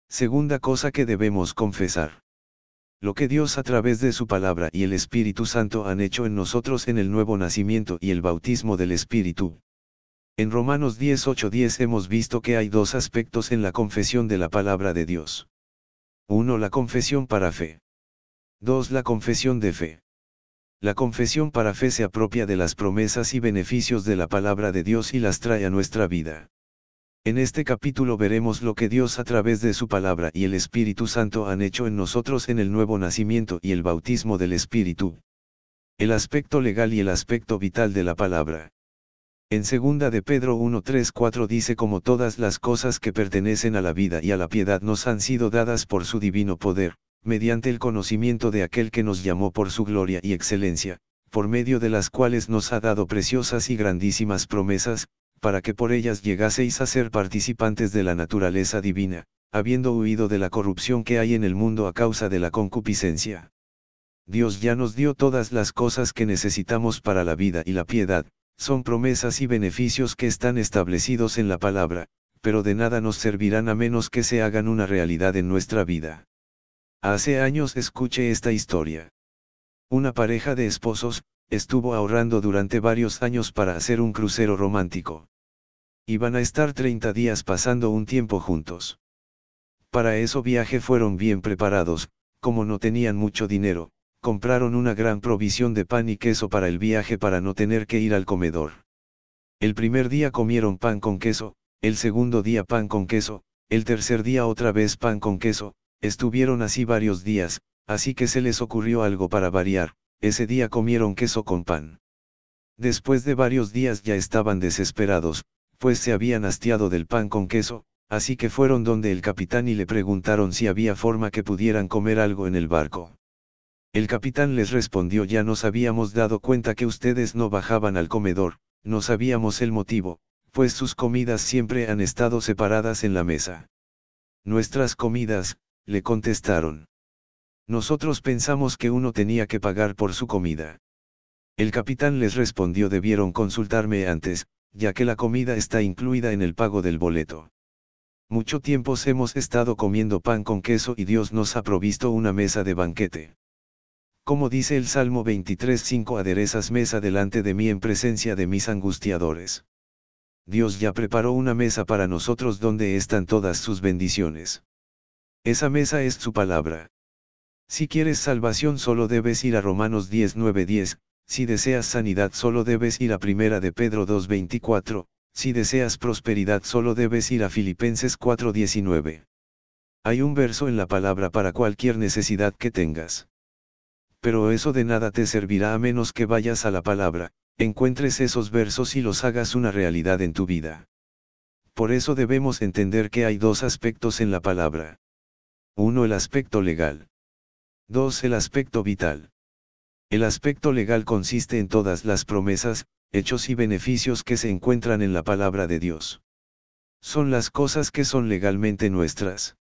Segunda cosa que debemos confesar. Lo que Dios a través de su palabra y el Espíritu Santo han hecho en nosotros en el nuevo nacimiento y el bautismo del Espíritu. En Romanos 10:8-10 hemos visto que hay dos aspectos en la confesión de la palabra de Dios. 1. La confesión para fe. 2. La confesión de fe. La confesión para fe se apropia de las promesas y beneficios de la palabra de Dios y las trae a nuestra vida. En este capítulo veremos lo que Dios a través de su palabra y el Espíritu Santo han hecho en nosotros en el nuevo nacimiento y el bautismo del Espíritu. El aspecto legal y el aspecto vital de la palabra. En 2 de Pedro 1:3-4 dice: como todas las cosas que pertenecen a la vida y a la piedad nos han sido dadas por su divino poder, mediante el conocimiento de aquel que nos llamó por su gloria y excelencia, por medio de las cuales nos ha dado preciosas y grandísimas promesas, para que por ellas llegaseis a ser participantes de la naturaleza divina, habiendo huido de la corrupción que hay en el mundo a causa de la concupiscencia. Dios ya nos dio todas las cosas que necesitamos para la vida y la piedad, son promesas y beneficios que están establecidos en la palabra, pero de nada nos servirán a menos que se hagan una realidad en nuestra vida. Hace años escuché esta historia. Una pareja de esposos, estuvo ahorrando durante varios años para hacer un crucero romántico. Iban a estar 30 días pasando un tiempo juntos. Para ese viaje fueron bien preparados, como no tenían mucho dinero, compraron una gran provisión de pan y queso para el viaje para no tener que ir al comedor. El primer día comieron pan con queso, el segundo día pan con queso, el tercer día otra vez pan con queso, estuvieron así varios días, así que se les ocurrió algo para variar. Ese día comieron queso con pan. Después de varios días ya estaban desesperados, pues se habían hastiado del pan con queso, así que fueron donde el capitán y le preguntaron si había forma que pudieran comer algo en el barco. El capitán les respondió: ya nos habíamos dado cuenta que ustedes no bajaban al comedor, no sabíamos el motivo, pues sus comidas siempre han estado separadas en la mesa. Nuestras comidas, le contestaron. Nosotros pensamos que uno tenía que pagar por su comida. El capitán les respondió: debieron consultarme antes, ya que la comida está incluida en el pago del boleto. Mucho tiempo hemos estado comiendo pan con queso y Dios nos ha provisto una mesa de banquete. Como dice el Salmo 23:5: aderezas mesa delante de mí en presencia de mis angustiadores. Dios ya preparó una mesa para nosotros donde están todas sus bendiciones. Esa mesa es su palabra. Si quieres salvación solo debes ir a Romanos 10:9-10, si deseas sanidad solo debes ir a 1 de Pedro 2:24, si deseas prosperidad solo debes ir a Filipenses 4:19. Hay un verso en la palabra para cualquier necesidad que tengas. Pero eso de nada te servirá a menos que vayas a la palabra, encuentres esos versos y los hagas una realidad en tu vida. Por eso debemos entender que hay dos aspectos en la palabra. 1. El aspecto legal. 2. El aspecto vital. El aspecto legal consiste en todas las promesas, hechos y beneficios que se encuentran en la palabra de Dios. Son las cosas que son legalmente nuestras.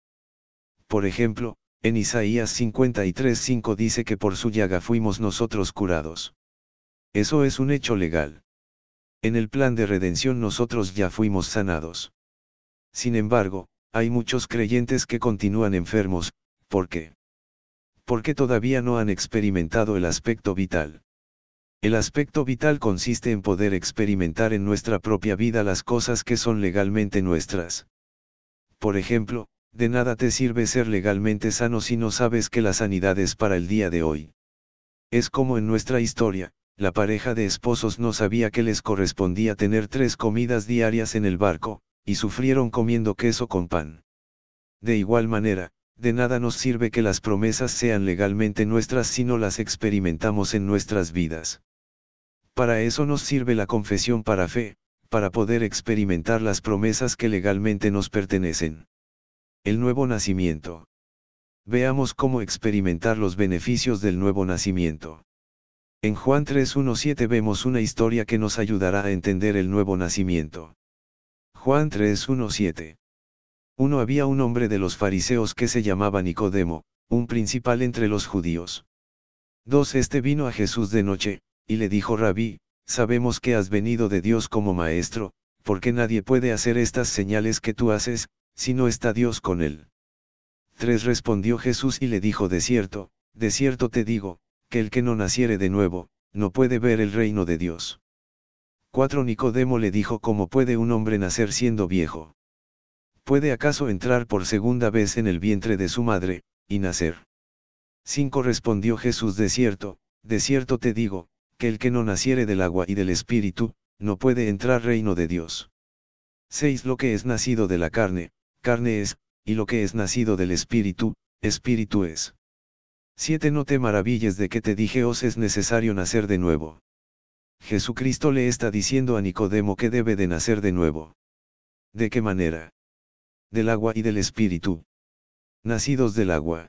Por ejemplo, en Isaías 53:5 dice que por su llaga fuimos nosotros curados. Eso es un hecho legal. En el plan de redención nosotros ya fuimos sanados. Sin embargo, hay muchos creyentes que continúan enfermos. ¿Por qué? Porque todavía no han experimentado el aspecto vital. El aspecto vital consiste en poder experimentar en nuestra propia vida las cosas que son legalmente nuestras. Por ejemplo, de nada te sirve ser legalmente sano si no sabes que la sanidad es para el día de hoy. Es como en nuestra historia, la pareja de esposos no sabía que les correspondía tener 3 comidas diarias en el barco, y sufrieron comiendo queso con pan. De igual manera, de nada nos sirve que las promesas sean legalmente nuestras si no las experimentamos en nuestras vidas. Para eso nos sirve la confesión para fe, para poder experimentar las promesas que legalmente nos pertenecen. El nuevo nacimiento. Veamos cómo experimentar los beneficios del nuevo nacimiento. En Juan 3:1-7 vemos una historia que nos ayudará a entender el nuevo nacimiento. Juan 3:1-7. Había un hombre de los fariseos que se llamaba Nicodemo, un principal entre los judíos. 2. Este vino a Jesús de noche, y le dijo: Rabí, sabemos que has venido de Dios como maestro, porque nadie puede hacer estas señales que tú haces, si no está Dios con él. 3 Respondió Jesús y le dijo: de cierto te digo, que el que no naciere de nuevo, no puede ver el reino de Dios. 4 Nicodemo le dijo: ¿cómo puede un hombre nacer siendo viejo? ¿Puede acaso entrar por segunda vez en el vientre de su madre, y nacer? 5 Respondió Jesús: de cierto te digo, que el que no naciere del agua y del Espíritu, no puede entrar reino de Dios. 6 Lo que es nacido de la carne, carne es, y lo que es nacido del Espíritu, Espíritu es. 7 No te maravilles de que te dije: os es necesario nacer de nuevo. Jesucristo le está diciendo a Nicodemo que debe de nacer de nuevo. ¿De qué manera? Del agua y del Espíritu. Nacidos del agua.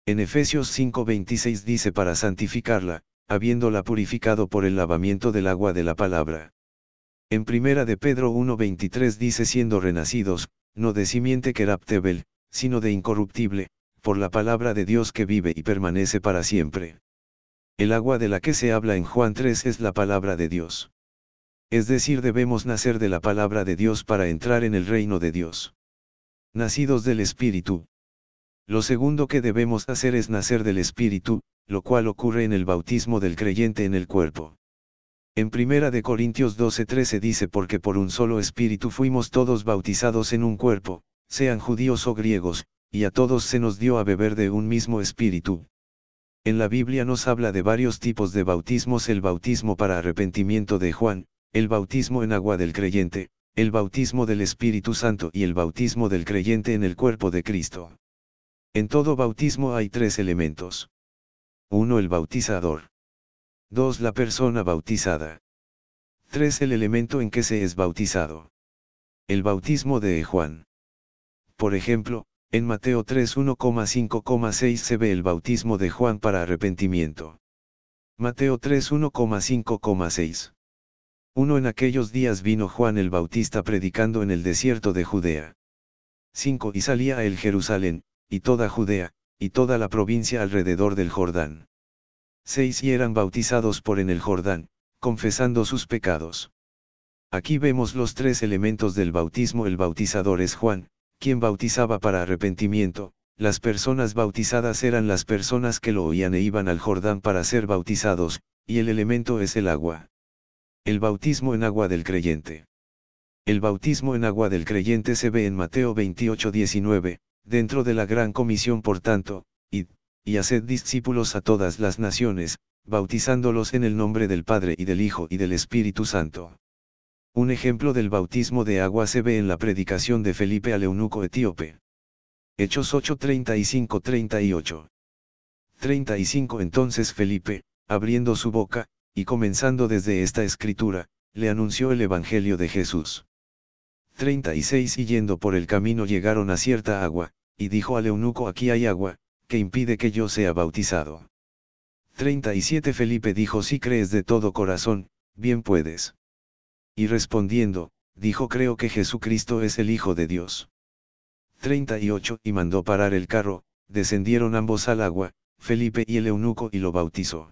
En Efesios 5:26 dice: para santificarla, habiéndola purificado por el lavamiento del agua de la palabra. En Primera de Pedro 1:23 dice: siendo renacidos, no de simiente corruptible, sino de incorruptible, por la palabra de Dios que vive y permanece para siempre. El agua de la que se habla en Juan 3 es la palabra de Dios. Es decir, debemos nacer de la palabra de Dios para entrar en el reino de Dios. Nacidos del Espíritu. Lo segundo que debemos hacer es nacer del Espíritu, lo cual ocurre en el bautismo del creyente en el cuerpo. En 1 Corintios 12:13 dice: porque por un solo Espíritu fuimos todos bautizados en un cuerpo, sean judíos o griegos, y a todos se nos dio a beber de un mismo Espíritu. En la Biblia nos habla de varios tipos de bautismos: el bautismo para arrepentimiento de Juan, el bautismo en agua del creyente, el bautismo del Espíritu Santo y el bautismo del creyente en el cuerpo de Cristo. En todo bautismo hay 3 elementos. 1 El bautizador. 2 La persona bautizada. 3 El elemento en que se es bautizado. El bautismo de Juan. Por ejemplo, en Mateo 3:1,5,6 se ve el bautismo de Juan para arrepentimiento. Mateo 3:1,5,6. 1 En aquellos días vino Juan el Bautista predicando en el desierto de Judea. 5 Y salía a él Jerusalén, y toda Judea, y toda la provincia alrededor del Jordán. 6 Y eran bautizados por en el Jordán, confesando sus pecados. Aquí vemos los 3 elementos del bautismo. El bautizador es Juan, quien bautizaba para arrepentimiento. Las personas bautizadas eran las personas que lo oían e iban al Jordán para ser bautizados, y el elemento es el agua. El bautismo en agua del creyente. El bautismo en agua del creyente se ve en Mateo 28:19, dentro de la gran comisión: por tanto, id, y haced discípulos a todas las naciones, bautizándolos en el nombre del Padre y del Hijo y del Espíritu Santo. Un ejemplo del bautismo de agua se ve en la predicación de Felipe al eunuco etíope. Hechos 8:35-38. 35 Entonces Felipe, abriendo su boca, y comenzando desde esta escritura, le anunció el Evangelio de Jesús. 36 Y yendo por el camino llegaron a cierta agua, y dijo al eunuco: aquí hay agua, que impide que yo sea bautizado. 37 Felipe dijo: si crees de todo corazón, bien puedes. Y respondiendo, dijo: creo que Jesucristo es el Hijo de Dios. 38 Y mandó parar el carro, descendieron ambos al agua, Felipe y el eunuco, y lo bautizó.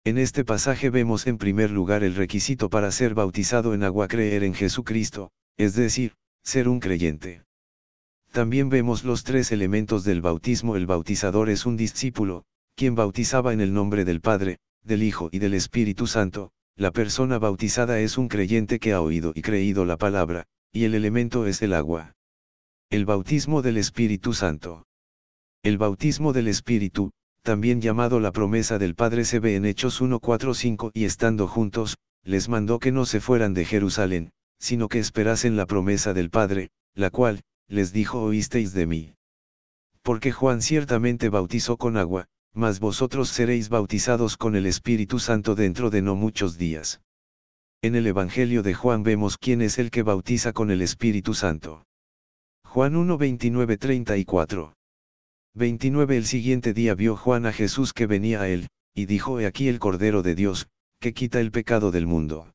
En este pasaje vemos en primer lugar el requisito para ser bautizado en agua: creer en Jesucristo, es decir, ser un creyente. También vemos los 3 elementos del bautismo. El bautizador es un discípulo, quien bautizaba en el nombre del Padre, del Hijo y del Espíritu Santo. La persona bautizada es un creyente que ha oído y creído la palabra, y el elemento es el agua. El bautismo del Espíritu Santo. El bautismo del Espíritu, también llamado la promesa del Padre, se ve en Hechos 1:4-5. Y estando juntos, les mandó que no se fueran de Jerusalén, sino que esperasen la promesa del Padre, la cual, les dijo: oísteis de mí. Porque Juan ciertamente bautizó con agua, mas vosotros seréis bautizados con el Espíritu Santo dentro de no muchos días. En el Evangelio de Juan vemos quién es el que bautiza con el Espíritu Santo. Juan 1:29-34. 29 El siguiente día vio Juan a Jesús que venía a él, y dijo: he aquí el Cordero de Dios, que quita el pecado del mundo.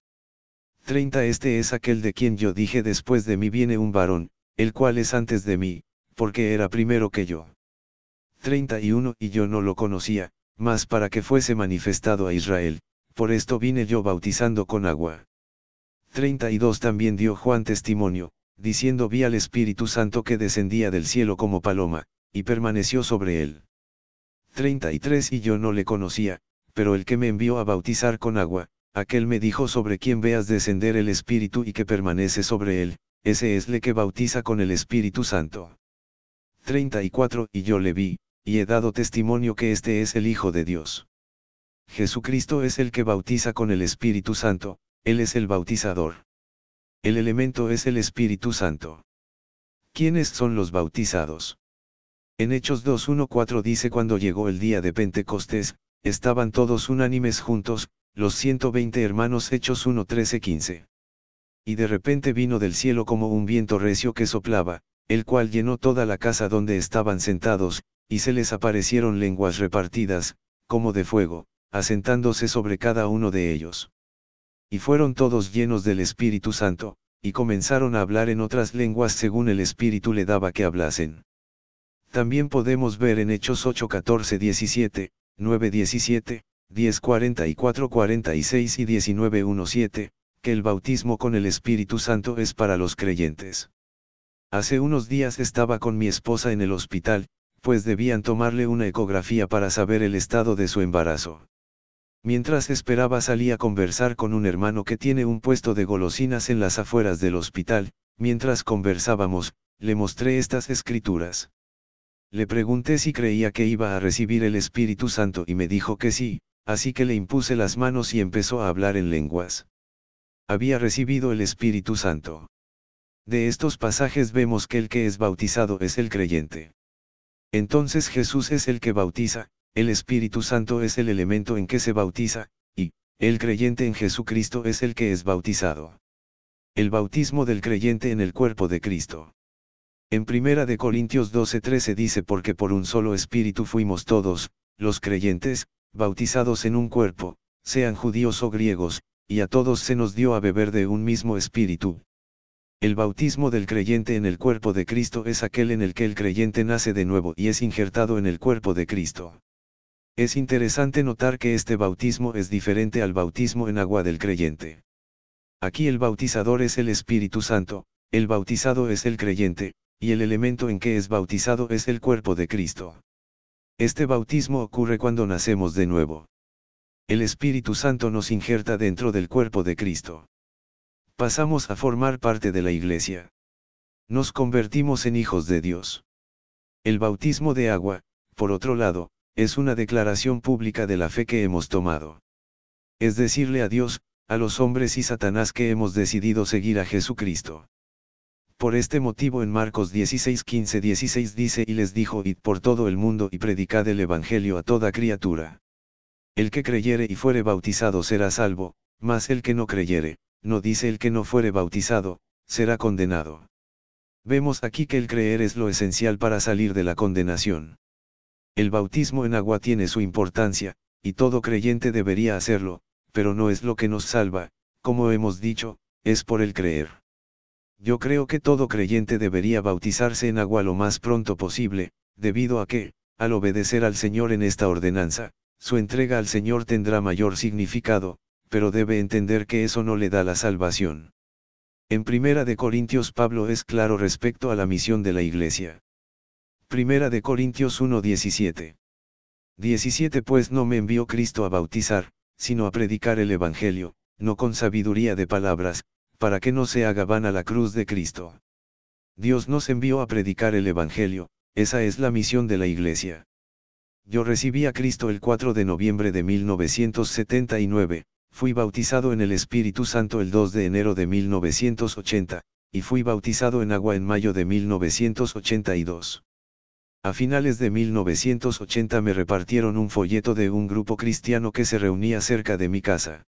30 Este es aquel de quien yo dije: después de mí viene un varón, el cual es antes de mí, porque era primero que yo. 31 Y yo no lo conocía, mas para que fuese manifestado a Israel, por esto vine yo bautizando con agua. 32 También dio Juan testimonio, diciendo: vi al Espíritu Santo que descendía del cielo como paloma, y permaneció sobre él. 33 Y yo no le conocía, pero el que me envió a bautizar con agua, aquel me dijo sobre quien veas descender el Espíritu y que permanece sobre él, ese es el que bautiza con el Espíritu Santo. 34 Y yo le vi, y he dado testimonio que este es el Hijo de Dios. Jesucristo es el que bautiza con el Espíritu Santo, Él es el bautizador. El elemento es el Espíritu Santo. ¿Quiénes son los bautizados? En Hechos 2:1-4 dice: cuando llegó el día de Pentecostés, estaban todos unánimes juntos, los 120 hermanos. Hechos 1:13-15. Y de repente vino del cielo como un viento recio que soplaba, el cual llenó toda la casa donde estaban sentados, y se les aparecieron lenguas repartidas, como de fuego, asentándose sobre cada uno de ellos. Y fueron todos llenos del Espíritu Santo, y comenzaron a hablar en otras lenguas según el Espíritu le daba que hablasen. También podemos ver en Hechos 8:14-17, 9:17, 10:44-46 y 19:17, que el bautismo con el Espíritu Santo es para los creyentes. Hace unos días estaba con mi esposa en el hospital, pues debían tomarle una ecografía para saber el estado de su embarazo. Mientras esperaba salí a conversar con un hermano que tiene un puesto de golosinas en las afueras del hospital. Mientras conversábamos, le mostré estas escrituras. Le pregunté si creía que iba a recibir el Espíritu Santo y me dijo que sí, así que le impuse las manos y empezó a hablar en lenguas. Había recibido el Espíritu Santo. De estos pasajes vemos que el que es bautizado es el creyente. Entonces Jesús es el que bautiza, el Espíritu Santo es el elemento en que se bautiza, y el creyente en Jesucristo es el que es bautizado. El bautismo del creyente en el cuerpo de Cristo. En 1 Corintios 12:13 dice: porque por un solo Espíritu fuimos todos, los creyentes, bautizados en un cuerpo, sean judíos o griegos, y a todos se nos dio a beber de un mismo Espíritu. El bautismo del creyente en el cuerpo de Cristo es aquel en el que el creyente nace de nuevo y es injertado en el cuerpo de Cristo. Es interesante notar que este bautismo es diferente al bautismo en agua del creyente. Aquí el bautizador es el Espíritu Santo, el bautizado es el creyente, y el elemento en que es bautizado es el cuerpo de Cristo. Este bautismo ocurre cuando nacemos de nuevo. El Espíritu Santo nos injerta dentro del cuerpo de Cristo. Pasamos a formar parte de la Iglesia. Nos convertimos en hijos de Dios. El bautismo de agua, por otro lado, es una declaración pública de la fe que hemos tomado. Es decirle a Dios, a los hombres y Satanás que hemos decidido seguir a Jesucristo. Por este motivo en Marcos 16:15-16 dice: y les dijo: id por todo el mundo y predicad el Evangelio a toda criatura. El que creyere y fuere bautizado será salvo, mas el que no creyere, no dice el que no fuere bautizado, será condenado. Vemos aquí que el creer es lo esencial para salir de la condenación. El bautismo en agua tiene su importancia, y todo creyente debería hacerlo, pero no es lo que nos salva, como hemos dicho, es por el creer. Yo creo que todo creyente debería bautizarse en agua lo más pronto posible, debido a que, al obedecer al Señor en esta ordenanza, su entrega al Señor tendrá mayor significado, pero debe entender que eso no le da la salvación. En 1 Corintios Pablo es claro respecto a la misión de la Iglesia. 1 Corintios 1:17. 17 Pues no me envió Cristo a bautizar, sino a predicar el Evangelio, no con sabiduría de palabras, para que no se haga vana la cruz de Cristo. Dios nos envió a predicar el Evangelio, esa es la misión de la Iglesia. Yo recibí a Cristo el 4 de noviembre de 1979, fui bautizado en el Espíritu Santo el 2 de enero de 1980, y fui bautizado en agua en mayo de 1982. A finales de 1980 me repartieron un folleto de un grupo cristiano que se reunía cerca de mi casa.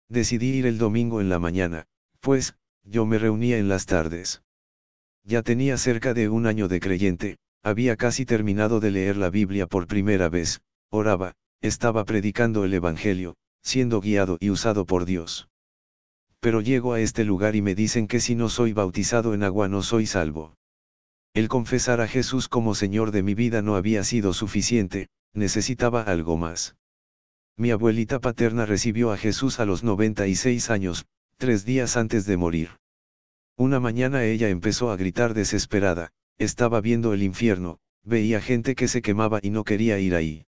Decidí ir el domingo en la mañana, pues, yo me reunía en las tardes. Ya tenía cerca de un año de creyente, había casi terminado de leer la Biblia por primera vez, oraba, estaba predicando el Evangelio, siendo guiado y usado por Dios. Pero llego a este lugar y me dicen que si no soy bautizado en agua no soy salvo. El confesar a Jesús como Señor de mi vida no había sido suficiente, necesitaba algo más. Mi abuelita paterna recibió a Jesús a los 96 años, 3 días antes de morir. Una mañana ella empezó a gritar desesperada: estaba viendo el infierno, veía gente que se quemaba y no quería ir ahí.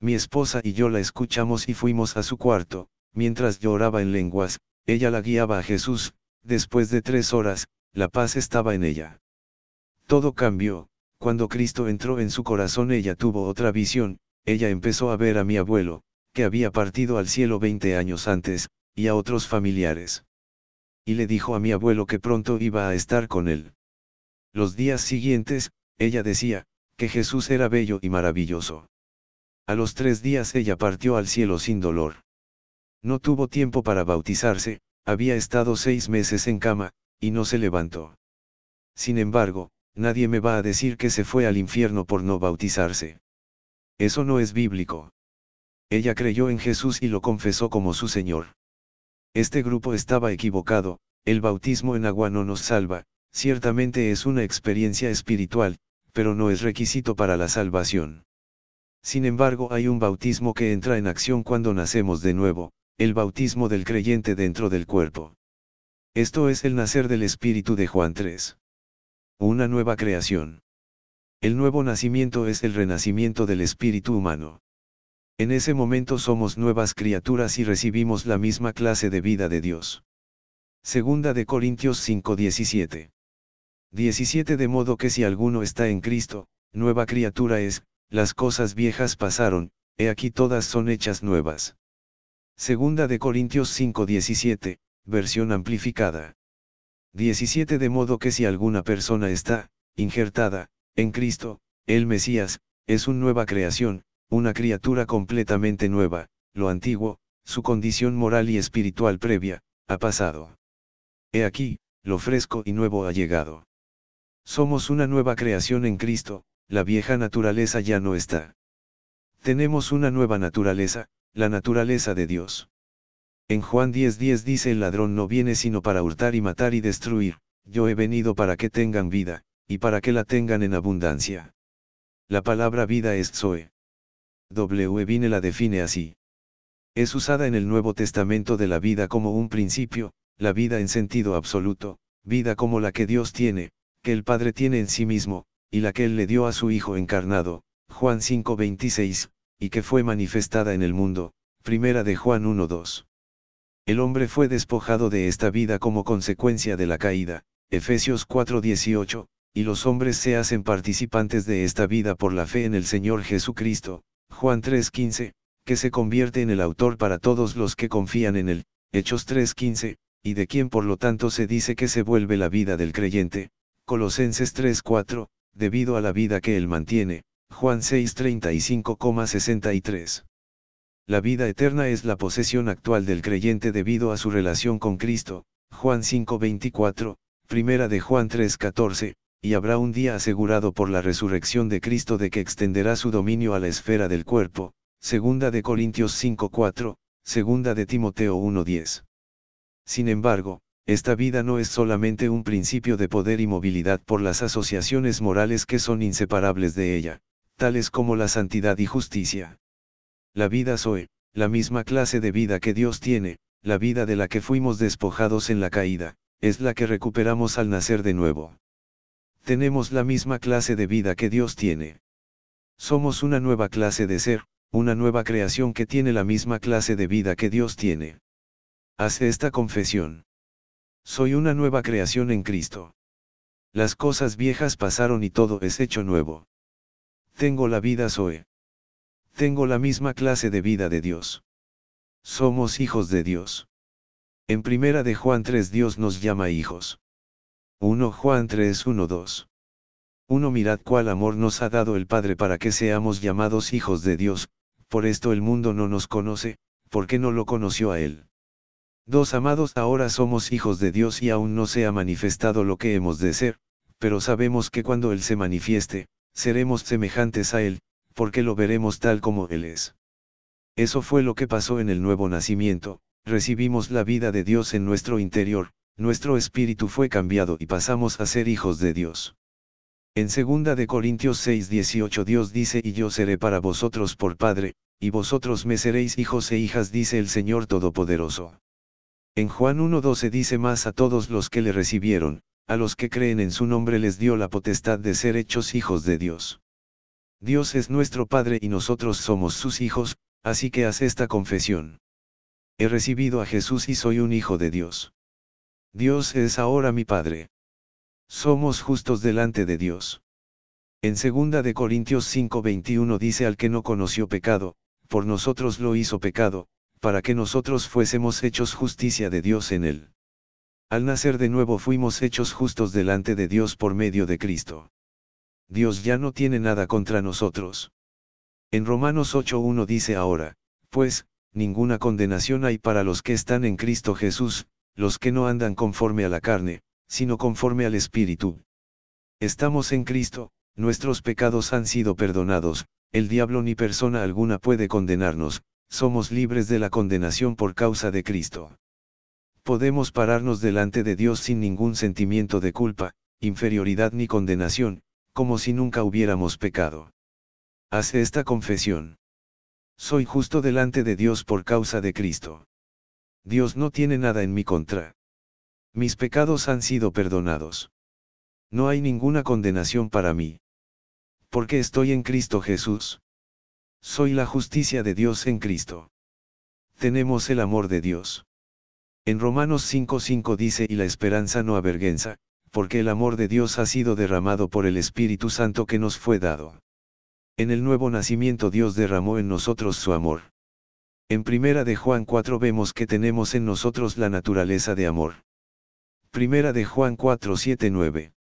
Mi esposa y yo la escuchamos y fuimos a su cuarto, mientras yo oraba en lenguas, ella la guiaba a Jesús, después de 3 horas, la paz estaba en ella. Todo cambió, cuando Cristo entró en su corazón ella tuvo otra visión, ella empezó a ver a mi abuelo, que había partido al cielo 20 años antes, y a otros familiares. Y le dijo a mi abuelo que pronto iba a estar con él. Los días siguientes, ella decía, que Jesús era bello y maravilloso. A los 3 días ella partió al cielo sin dolor. No tuvo tiempo para bautizarse, había estado 6 meses en cama, y no se levantó. Sin embargo, nadie me va a decir que se fue al infierno por no bautizarse. Eso no es bíblico. Ella creyó en Jesús y lo confesó como su Señor. Este grupo estaba equivocado, el bautismo en agua no nos salva, ciertamente es una experiencia espiritual, pero no es requisito para la salvación. Sin embargo, hay un bautismo que entra en acción cuando nacemos de nuevo, el bautismo del creyente dentro del cuerpo. Esto es el nacer del Espíritu de Juan 3. Una nueva creación. El nuevo nacimiento es el renacimiento del espíritu humano. En ese momento somos nuevas criaturas y recibimos la misma clase de vida de Dios. Segunda de Corintios 5:17. 17 De modo que si alguno está en Cristo, nueva criatura es, las cosas viejas pasaron, he aquí todas son hechas nuevas. Segunda de Corintios 5:17, versión amplificada. 17 De modo que si alguna persona está, injertada, en Cristo, el Mesías, es una nueva creación, una criatura completamente nueva, lo antiguo, su condición moral y espiritual previa, ha pasado. He aquí, lo fresco y nuevo ha llegado. Somos una nueva creación en Cristo, la vieja naturaleza ya no está. Tenemos una nueva naturaleza, la naturaleza de Dios. En Juan 10:10 dice el ladrón no viene sino para hurtar y matar y destruir, yo he venido para que tengan vida, y para que la tengan en abundancia. La palabra vida es Zoe. W. Vine la define así. Es usada en el Nuevo Testamento de la vida como un principio, la vida en sentido absoluto, vida como la que Dios tiene, que el Padre tiene en sí mismo, y la que Él le dio a su Hijo encarnado, Juan 5:26, y que fue manifestada en el mundo, primera de Juan 1:2. El hombre fue despojado de esta vida como consecuencia de la caída, Efesios 4:18, y los hombres se hacen participantes de esta vida por la fe en el Señor Jesucristo, Juan 3:15, que se convierte en el autor para todos los que confían en él, Hechos 3:15, y de quien por lo tanto se dice que se vuelve la vida del creyente, Colosenses 3:4, debido a la vida que él mantiene, Juan 6:35,63. La vida eterna es la posesión actual del creyente debido a su relación con Cristo, Juan 5:24, primera de Juan 3:14, y habrá un día asegurado por la resurrección de Cristo de que extenderá su dominio a la esfera del cuerpo, segunda de Corintios 5:4, segunda de Timoteo 1:10. Sin embargo, esta vida no es solamente un principio de poder y movilidad por las asociaciones morales que son inseparables de ella, tales como la santidad y justicia. La vida Zoe, la misma clase de vida que Dios tiene, la vida de la que fuimos despojados en la caída, es la que recuperamos al nacer de nuevo. Tenemos la misma clase de vida que Dios tiene. Somos una nueva clase de ser, una nueva creación que tiene la misma clase de vida que Dios tiene. Haz esta confesión. Soy una nueva creación en Cristo. Las cosas viejas pasaron y todo es hecho nuevo. Tengo la vida Zoe. Tengo la misma clase de vida de Dios. Somos hijos de Dios. En primera de Juan 3 Dios nos llama hijos. 1 Juan 3:1-2. 1 Mirad cuál amor nos ha dado el Padre para que seamos llamados hijos de Dios, por esto el mundo no nos conoce, porque no lo conoció a Él. 2 Amados, ahora somos hijos de Dios y aún no se ha manifestado lo que hemos de ser, pero sabemos que cuando Él se manifieste, seremos semejantes a Él, porque lo veremos tal como Él es. Eso fue lo que pasó en el nuevo nacimiento, recibimos la vida de Dios en nuestro interior, nuestro espíritu fue cambiado y pasamos a ser hijos de Dios. En 2 de Corintios 6:18 Dios dice y yo seré para vosotros por Padre, y vosotros me seréis hijos e hijas dice el Señor Todopoderoso. En Juan 1:12 dice más a todos los que le recibieron, a los que creen en su nombre les dio la potestad de ser hechos hijos de Dios. Dios es nuestro Padre y nosotros somos sus hijos, así que haz esta confesión. He recibido a Jesús y soy un hijo de Dios. Dios es ahora mi Padre. Somos justos delante de Dios. En 2 de Corintios 5:21 dice: al que no conoció pecado, por nosotros lo hizo pecado, para que nosotros fuésemos hechos justicia de Dios en él. Al nacer de nuevo fuimos hechos justos delante de Dios por medio de Cristo. Dios ya no tiene nada contra nosotros. En Romanos 8:1 dice: ahora, pues, ninguna condenación hay para los que están en Cristo Jesús, los que no andan conforme a la carne, sino conforme al Espíritu. Estamos en Cristo, nuestros pecados han sido perdonados, el diablo ni persona alguna puede condenarnos, somos libres de la condenación por causa de Cristo. Podemos pararnos delante de Dios sin ningún sentimiento de culpa, inferioridad ni condenación, como si nunca hubiéramos pecado. Haz esta confesión. Soy justo delante de Dios por causa de Cristo. Dios no tiene nada en mi contra. Mis pecados han sido perdonados. No hay ninguna condenación para mí. Porque estoy en Cristo Jesús. Soy la justicia de Dios en Cristo. Tenemos el amor de Dios. En Romanos 5:5 dice: y la esperanza no avergüenza, porque el amor de Dios ha sido derramado por el Espíritu Santo que nos fue dado. En el nuevo nacimiento Dios derramó en nosotros su amor. En 1 de Juan 4 vemos que tenemos en nosotros la naturaleza de amor. 1 de Juan 4:7-9.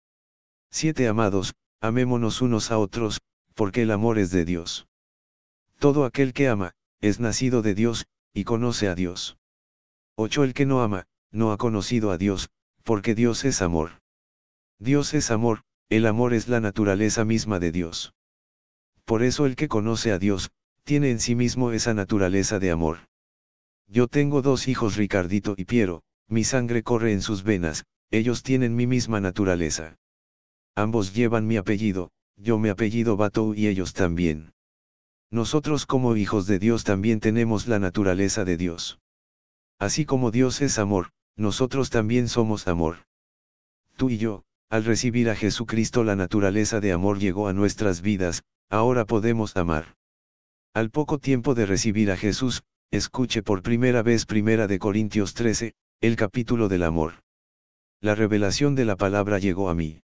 7 Amados, amémonos unos a otros, porque el amor es de Dios. Todo aquel que ama, es nacido de Dios, y conoce a Dios. 8 El que no ama, no ha conocido a Dios, porque Dios es amor. Dios es amor, el amor es la naturaleza misma de Dios. Por eso el que conoce a Dios, tiene en sí mismo esa naturaleza de amor. Yo tengo 2 hijos, Ricardito y Piero, mi sangre corre en sus venas, ellos tienen mi misma naturaleza. Ambos llevan mi apellido, yo mi apellido Batou y ellos también. Nosotros como hijos de Dios también tenemos la naturaleza de Dios. Así como Dios es amor, nosotros también somos amor. Tú y yo, al recibir a Jesucristo, la naturaleza de amor llegó a nuestras vidas, ahora podemos amar. Al poco tiempo de recibir a Jesús, escuche por primera vez 1 de Corintios 13, el capítulo del amor. La revelación de la palabra llegó a mí.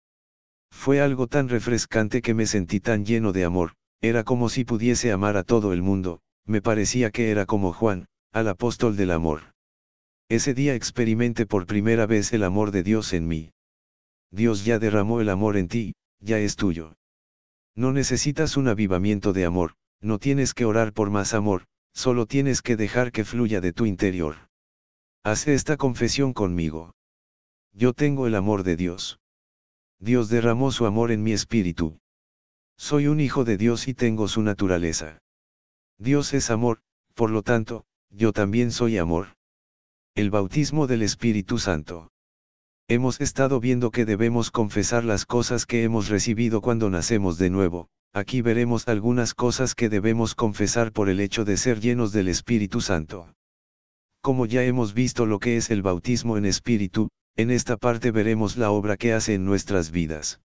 Fue algo tan refrescante que me sentí tan lleno de amor, era como si pudiese amar a todo el mundo, me parecía que era como Juan, al apóstol del amor. Ese día experimenté por primera vez el amor de Dios en mí. Dios ya derramó el amor en ti, ya es tuyo. No necesitas un avivamiento de amor, no tienes que orar por más amor, solo tienes que dejar que fluya de tu interior. Haz esta confesión conmigo. Yo tengo el amor de Dios. Dios derramó su amor en mi espíritu. Soy un hijo de Dios y tengo su naturaleza. Dios es amor, por lo tanto, yo también soy amor. El bautismo del Espíritu Santo. Hemos estado viendo que debemos confesar las cosas que hemos recibido cuando nacemos de nuevo. Aquí veremos algunas cosas que debemos confesar por el hecho de ser llenos del Espíritu Santo. Como ya hemos visto lo que es el bautismo en espíritu, en esta parte veremos la obra que hace en nuestras vidas.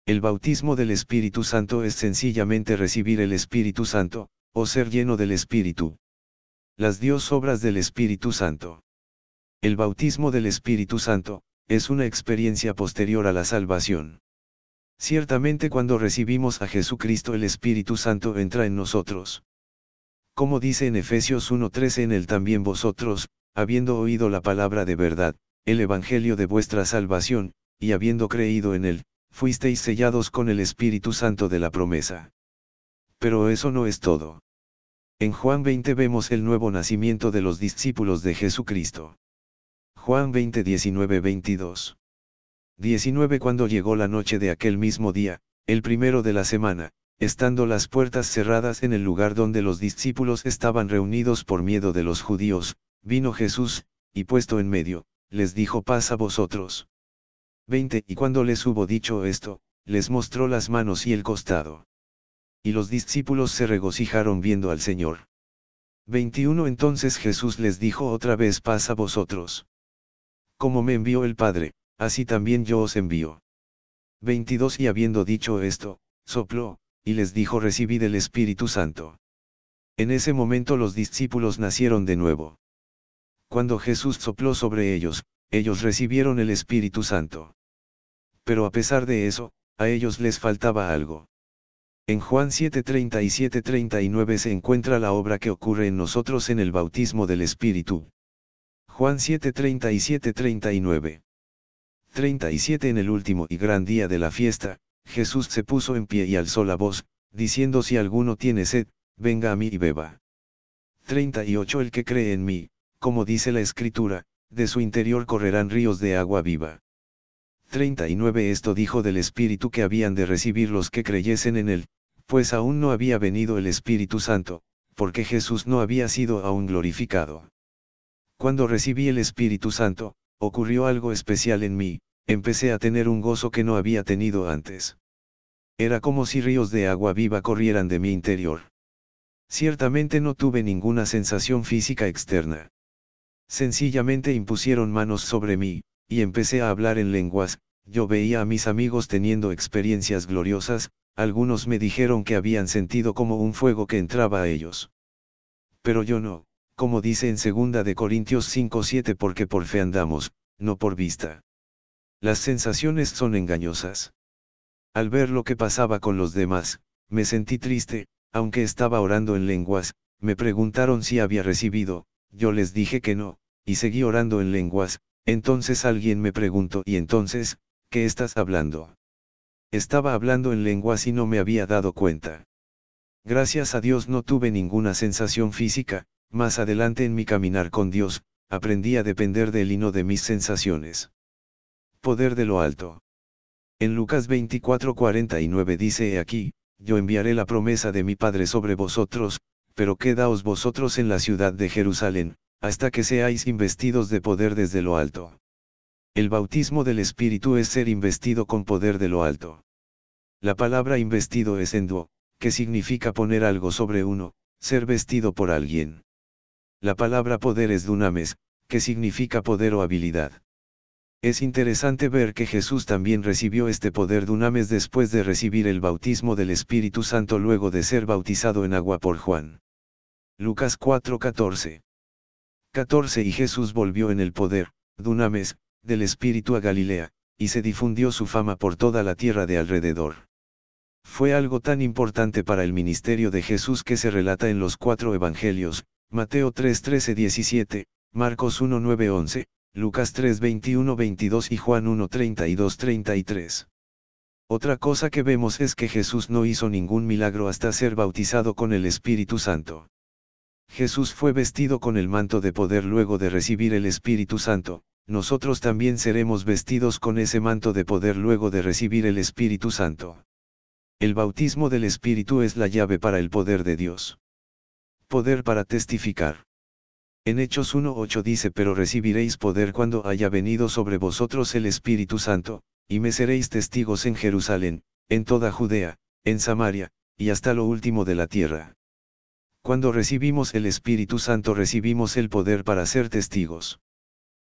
El bautismo del Espíritu Santo es sencillamente recibir el Espíritu Santo, o ser lleno del Espíritu. Las 2 obras del Espíritu Santo. El bautismo del Espíritu Santo es una experiencia posterior a la salvación. Ciertamente cuando recibimos a Jesucristo, el Espíritu Santo entra en nosotros. Como dice en Efesios 1:13: en él también vosotros, habiendo oído la palabra de verdad, el evangelio de vuestra salvación, y habiendo creído en él, fuisteis sellados con el Espíritu Santo de la promesa. Pero eso no es todo. En Juan 20 vemos el nuevo nacimiento de los discípulos de Jesucristo. Juan 20, 19-22. 19 Cuando llegó la noche de aquel mismo día, el primero de la semana, estando las puertas cerradas en el lugar donde los discípulos estaban reunidos por miedo de los judíos, vino Jesús, y puesto en medio, les dijo: paz a vosotros. 20 Y cuando les hubo dicho esto, les mostró las manos y el costado. Y los discípulos se regocijaron viendo al Señor. 21 Entonces Jesús les dijo otra vez: paz a vosotros. Como me envió el Padre, así también yo os envío. 22 Y habiendo dicho esto, sopló, y les dijo: recibid el Espíritu Santo. En ese momento los discípulos nacieron de nuevo. Cuando Jesús sopló sobre ellos, ellos recibieron el Espíritu Santo. Pero a pesar de eso, a ellos les faltaba algo. En Juan 7:37-39 se encuentra la obra que ocurre en nosotros en el bautismo del Espíritu. Juan 7:37-39. 37 En el último y gran día de la fiesta, Jesús se puso en pie y alzó la voz, diciendo: si alguno tiene sed, venga a mí y beba. 38 El que cree en mí, como dice la Escritura, de su interior correrán ríos de agua viva. 39 Esto dijo del Espíritu que habían de recibir los que creyesen en él, pues aún no había venido el Espíritu Santo, porque Jesús no había sido aún glorificado. Cuando recibí el Espíritu Santo, ocurrió algo especial en mí, empecé a tener un gozo que no había tenido antes. Era como si ríos de agua viva corrieran de mi interior. Ciertamente no tuve ninguna sensación física externa. Sencillamente impusieron manos sobre mí, y empecé a hablar en lenguas. Yo veía a mis amigos teniendo experiencias gloriosas, algunos me dijeron que habían sentido como un fuego que entraba a ellos. Pero yo no, como dice en 2 de Corintios 5:7, porque por fe andamos, no por vista. Las sensaciones son engañosas. Al ver lo que pasaba con los demás, me sentí triste, aunque estaba orando en lenguas. Me preguntaron si había recibido, yo les dije que no, y seguí orando en lenguas. Entonces alguien me preguntó: ¿y entonces, qué estás hablando? Estaba hablando en lenguas y no me había dado cuenta. Gracias a Dios no tuve ninguna sensación física. Más adelante en mi caminar con Dios, aprendí a depender de Él y no de mis sensaciones. Poder de lo alto. En Lucas 24:49 dice: he aquí, yo enviaré la promesa de mi Padre sobre vosotros, pero quedaos vosotros en la ciudad de Jerusalén, hasta que seáis investidos de poder desde lo alto. El bautismo del Espíritu es ser investido con poder de lo alto. La palabra investido es enduo, que significa poner algo sobre uno, ser vestido por alguien. La palabra poder es dunamis, que significa poder o habilidad. Es interesante ver que Jesús también recibió este poder dunamis después de recibir el bautismo del Espíritu Santo luego de ser bautizado en agua por Juan. Lucas 4:14. 14 Y Jesús volvió en el poder, dunamis, del Espíritu a Galilea, y se difundió su fama por toda la tierra de alrededor. Fue algo tan importante para el ministerio de Jesús que se relata en los 4 evangelios: Mateo 3:13-17, Marcos 1:9-11, Lucas 3:21-22 y Juan 1:32-33. Otra cosa que vemos es que Jesús no hizo ningún milagro hasta ser bautizado con el Espíritu Santo. Jesús fue vestido con el manto de poder luego de recibir el Espíritu Santo. Nosotros también seremos vestidos con ese manto de poder luego de recibir el Espíritu Santo. El bautismo del Espíritu es la llave para el poder de Dios. Poder para testificar. En Hechos 1:8 dice: pero recibiréis poder cuando haya venido sobre vosotros el Espíritu Santo, y me seréis testigos en Jerusalén, en toda Judea, en Samaria, y hasta lo último de la tierra. Cuando recibimos el Espíritu Santo recibimos el poder para ser testigos.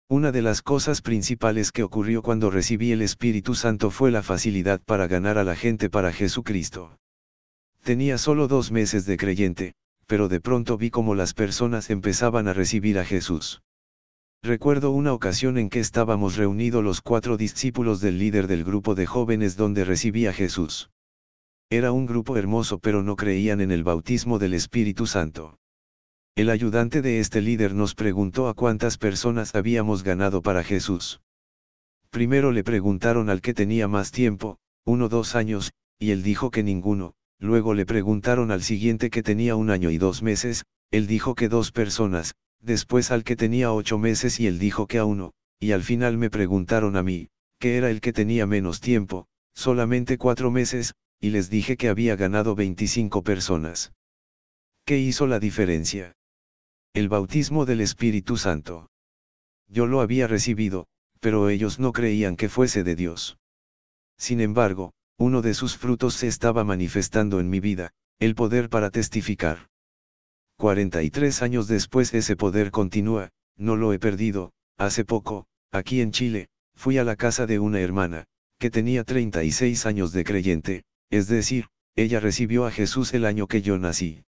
Una de las cosas principales que ocurrió cuando recibí el Espíritu Santo fue la facilidad para ganar a la gente para Jesucristo. Tenía solo 2 meses de creyente, pero de pronto vi cómo las personas empezaban a recibir a Jesús. Recuerdo una ocasión en que estábamos reunidos los 4 discípulos del líder del grupo de jóvenes donde recibí a Jesús. Era un grupo hermoso, pero no creían en el bautismo del Espíritu Santo. El ayudante de este líder nos preguntó a cuántas personas habíamos ganado para Jesús. Primero le preguntaron al que tenía más tiempo, 1 o 2 años, y él dijo que ninguno. Luego le preguntaron al siguiente que tenía 1 año y 2 meses, él dijo que 2 personas, después al que tenía 8 meses y él dijo que a 1, y al final me preguntaron a mí, que era el que tenía menos tiempo, solamente 4 meses, y les dije que había ganado 25 personas. ¿Qué hizo la diferencia? El bautismo del Espíritu Santo. Yo lo había recibido, pero ellos no creían que fuese de Dios. Sin embargo, uno de sus frutos se estaba manifestando en mi vida, el poder para testificar. 43 años después ese poder continúa, no lo he perdido. Hace poco, aquí en Chile, fui a la casa de una hermana, que tenía 36 años de creyente, es decir, ella recibió a Jesús el año que yo nací.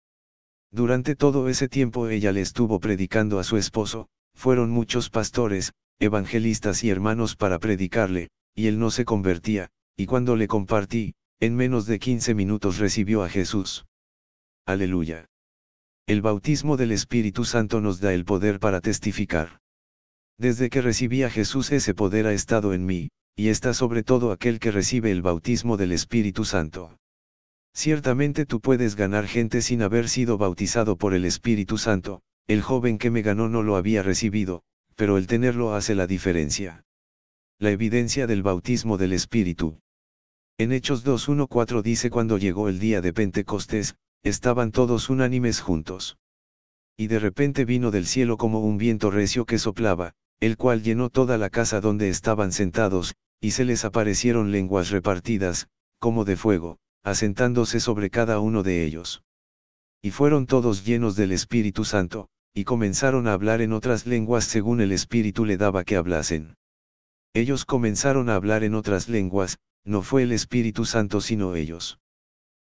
Durante todo ese tiempo ella le estuvo predicando a su esposo, fueron muchos pastores, evangelistas y hermanos para predicarle, y él no se convertía, y cuando le compartí, en menos de 15 minutos recibió a Jesús. Aleluya. El bautismo del Espíritu Santo nos da el poder para testificar. Desde que recibí a Jesús ese poder ha estado en mí, y está sobre todo aquel que recibe el bautismo del Espíritu Santo. Ciertamente tú puedes ganar gente sin haber sido bautizado por el Espíritu Santo, el joven que me ganó no lo había recibido, pero el tenerlo hace la diferencia. La evidencia del bautismo del Espíritu. En Hechos 2:1-4 dice: cuando llegó el día de Pentecostés, estaban todos unánimes juntos. Y de repente vino del cielo como un viento recio que soplaba, el cual llenó toda la casa donde estaban sentados, y se les aparecieron lenguas repartidas, como de fuego, asentándose sobre cada uno de ellos. Y fueron todos llenos del Espíritu Santo, y comenzaron a hablar en otras lenguas según el Espíritu le daba que hablasen. Ellos comenzaron a hablar en otras lenguas, no fue el Espíritu Santo sino ellos.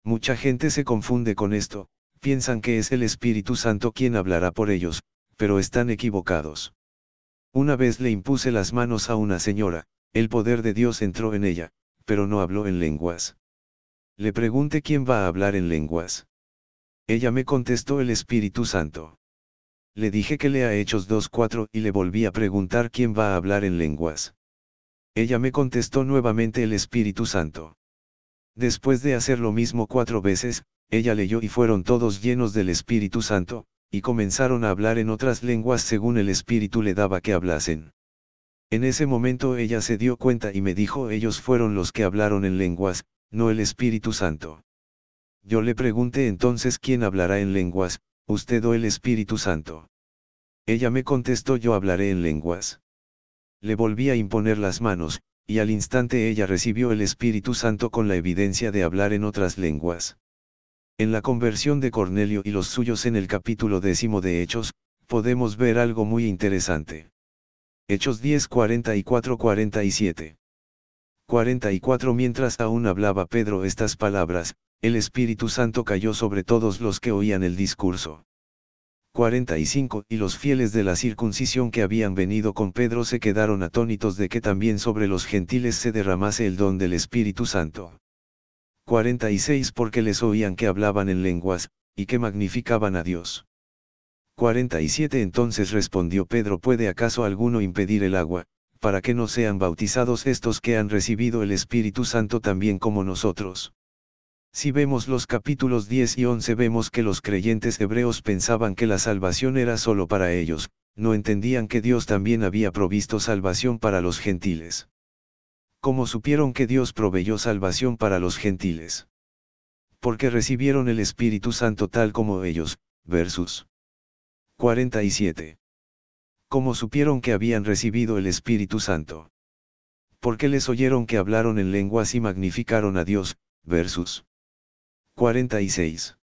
Mucha gente se confunde con esto, piensan que es el Espíritu Santo quien hablará por ellos, pero están equivocados. Una vez le impuse las manos a una señora, el poder de Dios entró en ella, pero no habló en lenguas. Le pregunté quién va a hablar en lenguas. Ella me contestó: el Espíritu Santo. Le dije que lea Hechos 2:4 y le volví a preguntar quién va a hablar en lenguas. Ella me contestó nuevamente: el Espíritu Santo. Después de hacer lo mismo 4 veces, ella leyó y fueron todos llenos del Espíritu Santo, y comenzaron a hablar en otras lenguas según el Espíritu le daba que hablasen. En ese momento ella se dio cuenta y me dijo: ellos fueron los que hablaron en lenguas, no el Espíritu Santo. Yo le pregunté entonces: ¿quién hablará en lenguas, usted o el Espíritu Santo? Ella me contestó: yo hablaré en lenguas. Le volví a imponer las manos, y al instante ella recibió el Espíritu Santo con la evidencia de hablar en otras lenguas. En la conversión de Cornelio y los suyos en el capítulo 10 de Hechos, podemos ver algo muy interesante. Hechos 10, 44-47. 44 Mientras aún hablaba Pedro estas palabras, el Espíritu Santo cayó sobre todos los que oían el discurso. 45 Y los fieles de la circuncisión que habían venido con Pedro se quedaron atónitos de que también sobre los gentiles se derramase el don del Espíritu Santo. 46 Porque les oían que hablaban en lenguas, y que magnificaban a Dios. 47 Entonces respondió Pedro: ¿puede acaso alguno impedir el agua, para que no sean bautizados estos que han recibido el Espíritu Santo también como nosotros? Si vemos los capítulos 10 y 11 vemos que los creyentes hebreos pensaban que la salvación era solo para ellos, no entendían que Dios también había provisto salvación para los gentiles. ¿Cómo supieron que Dios proveyó salvación para los gentiles? Porque recibieron el Espíritu Santo tal como ellos, versos 47. ¿Cómo supieron que habían recibido el Espíritu Santo? Porque les oyeron que hablaron en lenguas y magnificaron a Dios, versos 46.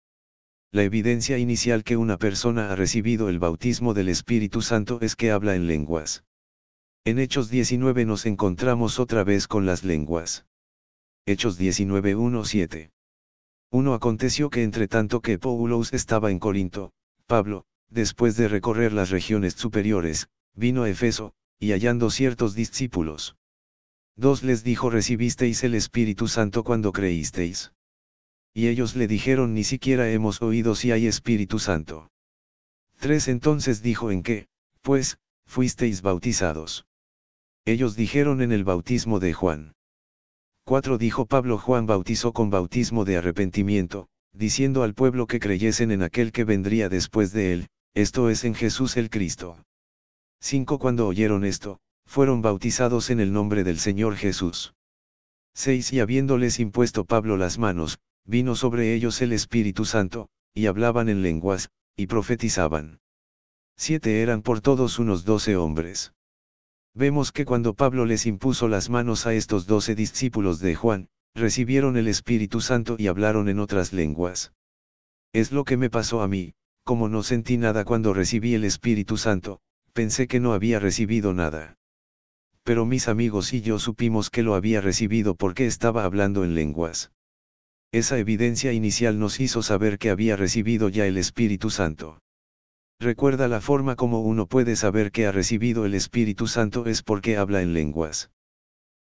La evidencia inicial que una persona ha recibido el bautismo del Espíritu Santo es que habla en lenguas. En Hechos 19 nos encontramos otra vez con las lenguas. Hechos 19:1-7. 1 Aconteció que entre tanto que Apolos estaba en Corinto, Pablo, después de recorrer las regiones superiores, vino a Efeso, y hallando ciertos discípulos. 2 Les dijo: ¿recibisteis el Espíritu Santo cuando creísteis? Y ellos le dijeron: ni siquiera hemos oído si hay Espíritu Santo. 3 Entonces dijo: ¿en qué, pues, fuisteis bautizados? Ellos dijeron: en el bautismo de Juan. 4 Dijo Pablo: Juan bautizó con bautismo de arrepentimiento, diciendo al pueblo que creyesen en aquel que vendría después de él, esto es, en Jesús el Cristo. 5 Cuando oyeron esto, fueron bautizados en el nombre del Señor Jesús. 6 Y habiéndoles impuesto Pablo las manos, vino sobre ellos el Espíritu Santo, y hablaban en lenguas, y profetizaban. 7 Eran por todos unos 12 hombres. Vemos que cuando Pablo les impuso las manos a estos 12 discípulos de Juan, recibieron el Espíritu Santo y hablaron en otras lenguas. Es lo que me pasó a mí, como no sentí nada cuando recibí el Espíritu Santo, pensé que no había recibido nada. Pero mis amigos y yo supimos que lo había recibido porque estaba hablando en lenguas. Esa evidencia inicial nos hizo saber que había recibido ya el Espíritu Santo. Recuerda la forma como uno puede saber que ha recibido el Espíritu Santo es porque habla en lenguas.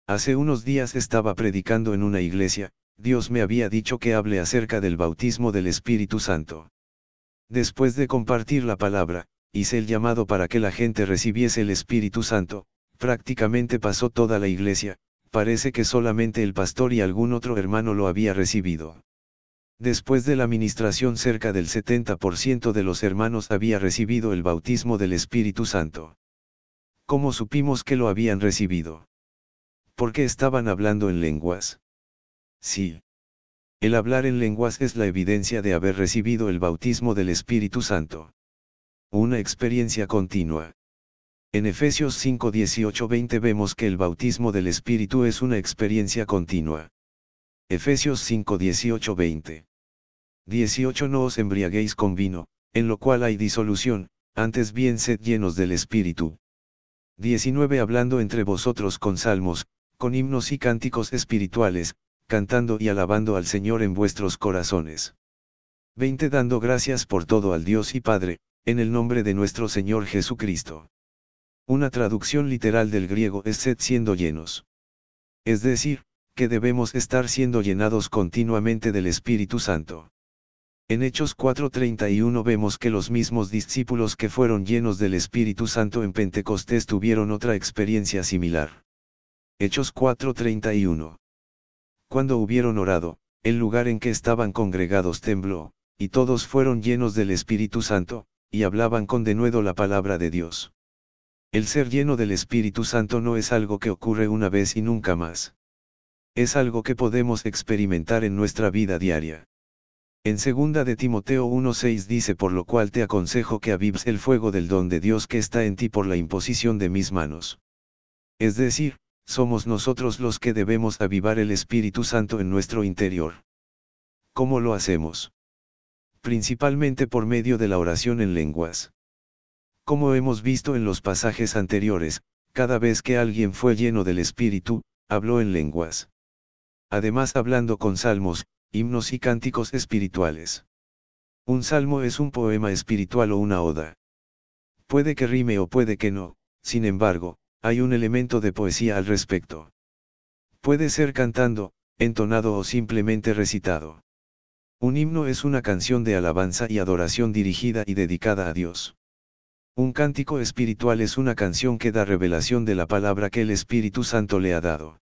Hace unos días estaba predicando en una iglesia, Dios me había dicho que hable acerca del bautismo del Espíritu Santo. Después de compartir la palabra, hice el llamado para que la gente recibiese el Espíritu Santo, prácticamente pasó toda la iglesia, parece que solamente el pastor y algún otro hermano lo había recibido. Después de la ministración cerca del 70% de los hermanos había recibido el bautismo del Espíritu Santo. ¿Cómo supimos que lo habían recibido? Porque estaban hablando en lenguas. Sí. El hablar en lenguas es la evidencia de haber recibido el bautismo del Espíritu Santo. Una experiencia continua. En Efesios 5, 18, 20 vemos que el bautismo del Espíritu es una experiencia continua. Efesios 5, 18, 20. 18 No os embriaguéis con vino, en lo cual hay disolución, antes bien sed llenos del Espíritu. 19 Hablando entre vosotros con salmos, con himnos y cánticos espirituales, cantando y alabando al Señor en vuestros corazones. 20 Dando gracias por todo al Dios y Padre, en el nombre de nuestro Señor Jesucristo. Una traducción literal del griego es sed siendo llenos. Es decir, que debemos estar siendo llenados continuamente del Espíritu Santo. En Hechos 4:31 vemos que los mismos discípulos que fueron llenos del Espíritu Santo en Pentecostés tuvieron otra experiencia similar. Hechos 4:31. Cuando hubieron orado, el lugar en que estaban congregados tembló, y todos fueron llenos del Espíritu Santo, y hablaban con denuedo la palabra de Dios. El ser lleno del Espíritu Santo no es algo que ocurre una vez y nunca más. Es algo que podemos experimentar en nuestra vida diaria. En 2 de Timoteo 1:6 dice: por lo cual te aconsejo que avives el fuego del don de Dios que está en ti por la imposición de mis manos. Es decir, somos nosotros los que debemos avivar el Espíritu Santo en nuestro interior. ¿Cómo lo hacemos? Principalmente por medio de la oración en lenguas. Como hemos visto en los pasajes anteriores, cada vez que alguien fue lleno del Espíritu, habló en lenguas. Además hablando con salmos, himnos y cánticos espirituales. Un salmo es un poema espiritual o una oda. Puede que rime o puede que no, sin embargo, hay un elemento de poesía al respecto. Puede ser cantando, entonado o simplemente recitado. Un himno es una canción de alabanza y adoración dirigida y dedicada a Dios. Un cántico espiritual es una canción que da revelación de la palabra que el Espíritu Santo le ha dado.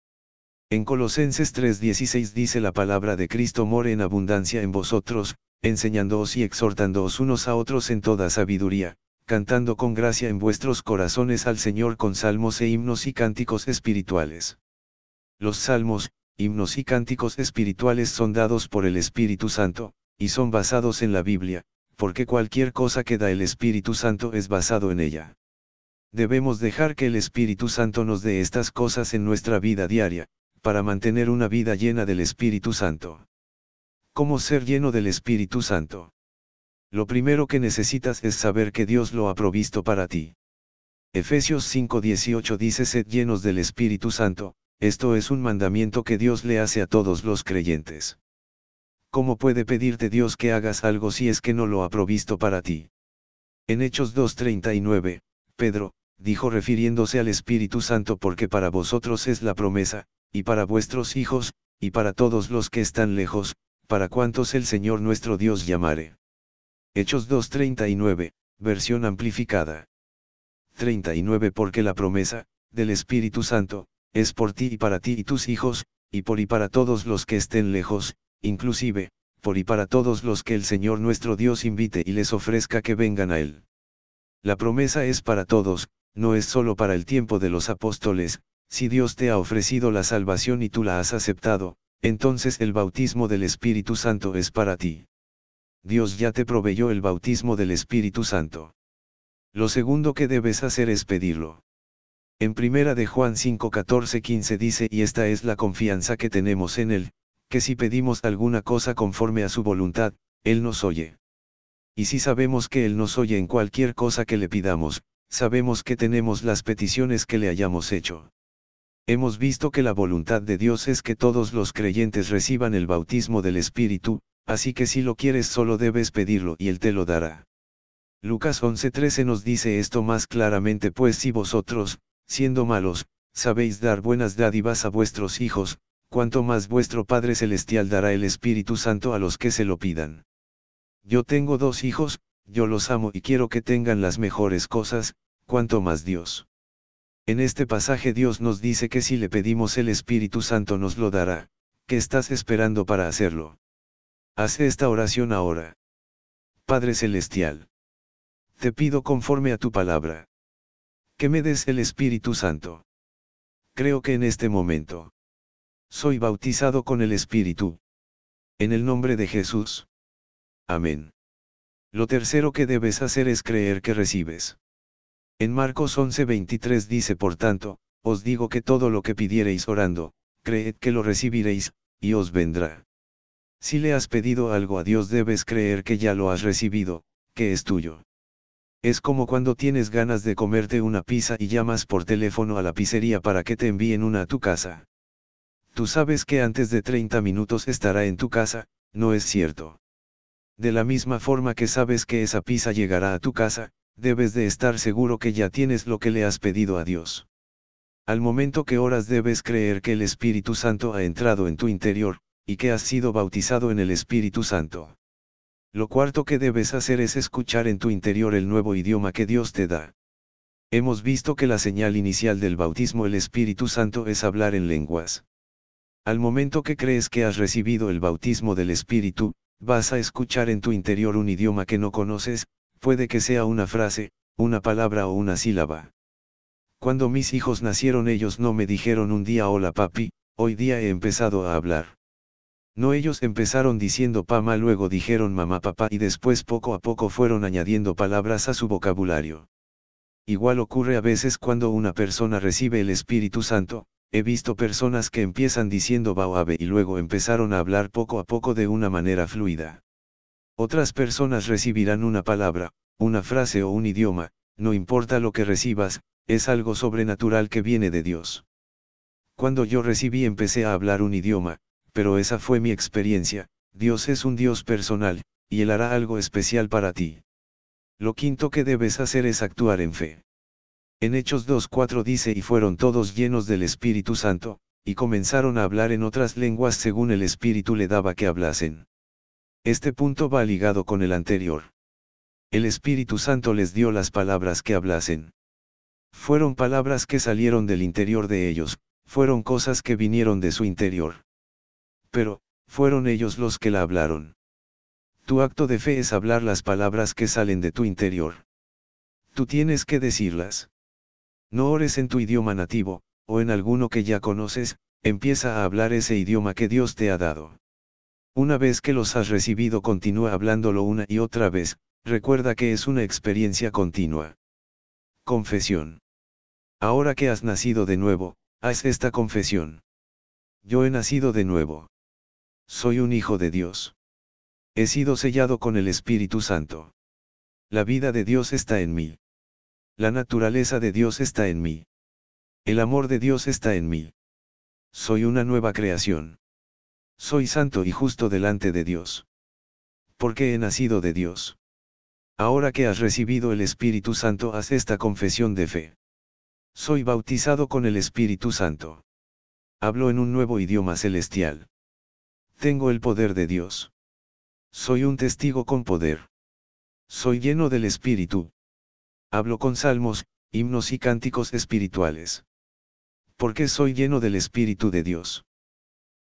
En Colosenses 3:16 dice: la palabra de Cristo more en abundancia en vosotros, enseñándoos y exhortándoos unos a otros en toda sabiduría, cantando con gracia en vuestros corazones al Señor con salmos e himnos y cánticos espirituales. Los salmos, himnos y cánticos espirituales son dados por el Espíritu Santo, y son basados en la Biblia, porque cualquier cosa que da el Espíritu Santo es basado en ella. Debemos dejar que el Espíritu Santo nos dé estas cosas en nuestra vida diaria, para mantener una vida llena del Espíritu Santo. ¿Cómo ser lleno del Espíritu Santo? Lo primero que necesitas es saber que Dios lo ha provisto para ti. Efesios 5:18 dice: sed llenos del Espíritu Santo, esto es un mandamiento que Dios le hace a todos los creyentes. ¿Cómo puede pedirte Dios que hagas algo si es que no lo ha provisto para ti? En Hechos 2:39, Pedro dijo refiriéndose al Espíritu Santo: porque para vosotros es la promesa, y para vuestros hijos, y para todos los que están lejos, para cuantos el Señor nuestro Dios llamare. Hechos 2:39, versión amplificada. 39 Porque la promesa, del Espíritu Santo, es por ti y para ti y tus hijos, y por y para todos los que estén lejos, inclusive, por y para todos los que el Señor nuestro Dios invite y les ofrezca que vengan a Él. La promesa es para todos, no es solo para el tiempo de los apóstoles. Si Dios te ha ofrecido la salvación y tú la has aceptado, entonces el bautismo del Espíritu Santo es para ti. Dios ya te proveyó el bautismo del Espíritu Santo. Lo segundo que debes hacer es pedirlo. En 1 de Juan 5:14-15 dice: y esta es la confianza que tenemos en Él, que si pedimos alguna cosa conforme a su voluntad, Él nos oye. Y si sabemos que Él nos oye en cualquier cosa que le pidamos, sabemos que tenemos las peticiones que le hayamos hecho. Hemos visto que la voluntad de Dios es que todos los creyentes reciban el bautismo del Espíritu, así que si lo quieres solo debes pedirlo y Él te lo dará. Lucas 11:13 nos dice esto más claramente: pues si vosotros, siendo malos, sabéis dar buenas dádivas a vuestros hijos, cuánto más vuestro Padre Celestial dará el Espíritu Santo a los que se lo pidan. Yo tengo 2 hijos, yo los amo y quiero que tengan las mejores cosas, cuánto más Dios. En este pasaje Dios nos dice que si le pedimos el Espíritu Santo nos lo dará. ¿Qué estás esperando para hacerlo? Haz esta oración ahora. Padre Celestial, te pido conforme a tu palabra, que me des el Espíritu Santo. Creo que en este momento soy bautizado con el Espíritu. En el nombre de Jesús. Amén. Lo tercero que debes hacer es creer que recibes. En Marcos 11:23 dice: por tanto, os digo que todo lo que pidiereis orando, creed que lo recibiréis, y os vendrá. Si le has pedido algo a Dios debes creer que ya lo has recibido, que es tuyo. Es como cuando tienes ganas de comerte una pizza y llamas por teléfono a la pizzería para que te envíen una a tu casa. Tú sabes que antes de 30 minutos estará en tu casa, ¿no es cierto? De la misma forma que sabes que esa pizza llegará a tu casa, debes de estar seguro que ya tienes lo que le has pedido a Dios. Al momento que oras debes creer que el Espíritu Santo ha entrado en tu interior, y que has sido bautizado en el Espíritu Santo. Lo cuarto que debes hacer es escuchar en tu interior el nuevo idioma que Dios te da. Hemos visto que la señal inicial del bautismo el Espíritu Santo es hablar en lenguas. Al momento que crees que has recibido el bautismo del Espíritu, vas a escuchar en tu interior un idioma que no conoces, puede que sea una frase, una palabra o una sílaba. Cuando mis hijos nacieron ellos no me dijeron un día hola papi, hoy día he empezado a hablar. No, ellos empezaron diciendo pama, luego dijeron mamá papá y después poco a poco fueron añadiendo palabras a su vocabulario. Igual ocurre a veces cuando una persona recibe el Espíritu Santo. He visto personas que empiezan diciendo Baoabe y luego empezaron a hablar poco a poco de una manera fluida. Otras personas recibirán una palabra, una frase o un idioma, no importa lo que recibas, es algo sobrenatural que viene de Dios. Cuando yo recibí empecé a hablar un idioma, pero esa fue mi experiencia. Dios es un Dios personal, y Él hará algo especial para ti. Lo quinto que debes hacer es actuar en fe. En Hechos 2:4 dice: y fueron todos llenos del Espíritu Santo, y comenzaron a hablar en otras lenguas según el Espíritu le daba que hablasen. Este punto va ligado con el anterior. El Espíritu Santo les dio las palabras que hablasen. Fueron palabras que salieron del interior de ellos, fueron cosas que vinieron de su interior. Pero, fueron ellos los que la hablaron. Tu acto de fe es hablar las palabras que salen de tu interior. Tú tienes que decirlas. No ores en tu idioma nativo, o en alguno que ya conoces, empieza a hablar ese idioma que Dios te ha dado. Una vez que los has recibido continúa hablándolo una y otra vez, recuerda que es una experiencia continua. Confesión. Ahora que has nacido de nuevo, haz esta confesión. Yo he nacido de nuevo. Soy un hijo de Dios. He sido sellado con el Espíritu Santo. La vida de Dios está en mí. La naturaleza de Dios está en mí. El amor de Dios está en mí. Soy una nueva creación. Soy santo y justo delante de Dios. Porque he nacido de Dios. Ahora que has recibido el Espíritu Santo, haz esta confesión de fe. Soy bautizado con el Espíritu Santo. Hablo en un nuevo idioma celestial. Tengo el poder de Dios. Soy un testigo con poder. Soy lleno del Espíritu. Hablo con salmos, himnos y cánticos espirituales. Porque soy lleno del Espíritu de Dios.